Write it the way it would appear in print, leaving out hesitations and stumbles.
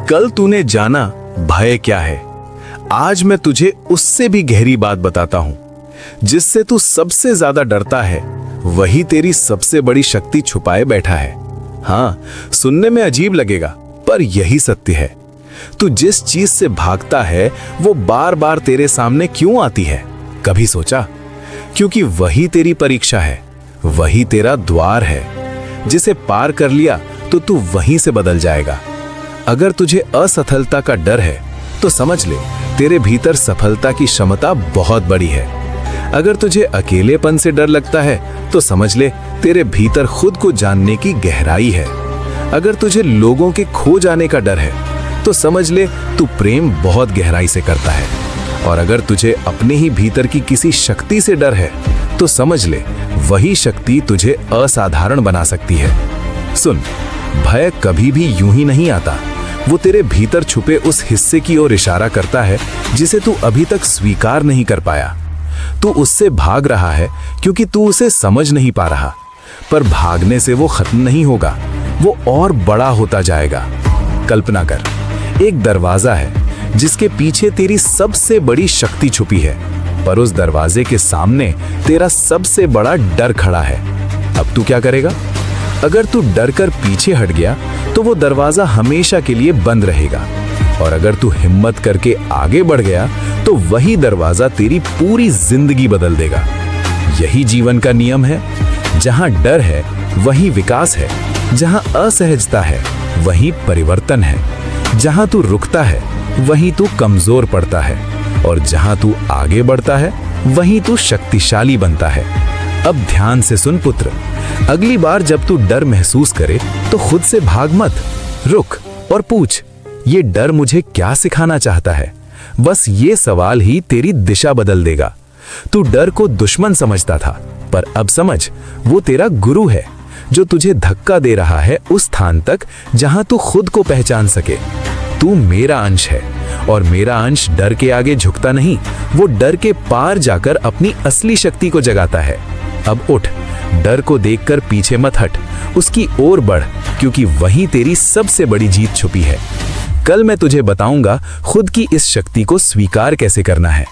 कल तूने जाना भय क्या है। आज मैं तुझे उससे भी गहरी बात बताता हूं। जिससे तू सबसे ज्यादा डरता है वही तेरी सबसे बड़ी शक्ति छुपाए बैठा है। हाँ, सुनने में अजीब लगेगा पर यही सत्य है। तू जिस चीज से भागता है वो बार बार तेरे सामने क्यों आती है, कभी सोचा? क्योंकि वही तेरी परीक्षा है, वही तेरा द्वार है। जिसे पार कर लिया तो तू वहीं से बदल जाएगा। अगर तुझे असफलता का डर है तो समझ ले तेरे भीतर सफलता की क्षमता बहुत बड़ी है। अगर तुझे अकेलेपन से डर लगता है तो समझ ले तेरे भीतर खुद को जानने की गहराई है। अगर तुझे लोगों के खो जाने का डर है तो समझ ले तू प्रेम बहुत गहराई से करता है। और अगर तुझे अपने ही भीतर की किसी शक्ति से डर है तो समझ ले वही शक्ति तुझे असाधारण बना सकती है। सुन, भय कभी भी यूं ही नहीं आता। वो तेरे भीतर छुपे उस हिस्से की ओर इशारा करता है जिसे तू अभी तक स्वीकार नहीं कर पाया। तू उससे भाग रहा है क्योंकि तू उसे समझ नहीं पा रहा। पर भागने से वो खत्म नहीं होगा, वो और बड़ा होता जाएगा। कल्पना कर, एक दरवाजा है जिसके पीछे तेरी सबसे बड़ी शक्ति छुपी है, पर उस दरवाजे के सामने तेरा सबसे बड़ा डर खड़ा है। अब तू क्या करेगा? अगर तू डर कर पीछे हट गया तो वो दरवाजा हमेशा के लिए बंद रहेगा। और अगर तू हिम्मत करके आगे बढ़ गया तो वही दरवाजा तेरी पूरी जिंदगी बदल देगा। यही जीवन का नियम है। जहां डर है वहीं विकास है, जहां असहजता है वहीं परिवर्तन है, जहां तू रुकता है वहीं तू कमजोर पड़ता है, और जहां तू आगे बढ़ता है वहीं तू शक्तिशाली बनता है। अब ध्यान से सुन पुत्र, अगली बार जब तू डर महसूस करे तो खुद से भाग मत, रुक और पूछ, ये डर मुझे क्या सिखाना चाहता है? बस ये सवाल ही तेरी दिशा बदल देगा। तू डर को दुश्मन समझता था, पर अब समझ वो तेरा गुरु है जो तुझे धक्का दे रहा है उस स्थान तक जहां तू खुद को पहचान सके। तू मेरा अंश है और मेरा अंश डर के आगे झुकता नहीं, वो डर के पार जाकर अपनी असली शक्ति को जगाता है। अब उठ, डर को देखकर पीछे मत हट, उसकी ओर बढ़, क्योंकि वहीं तेरी सबसे बड़ी जीत छुपी है। कल मैं तुझे बताऊंगा खुद की इस शक्ति को स्वीकार कैसे करना है।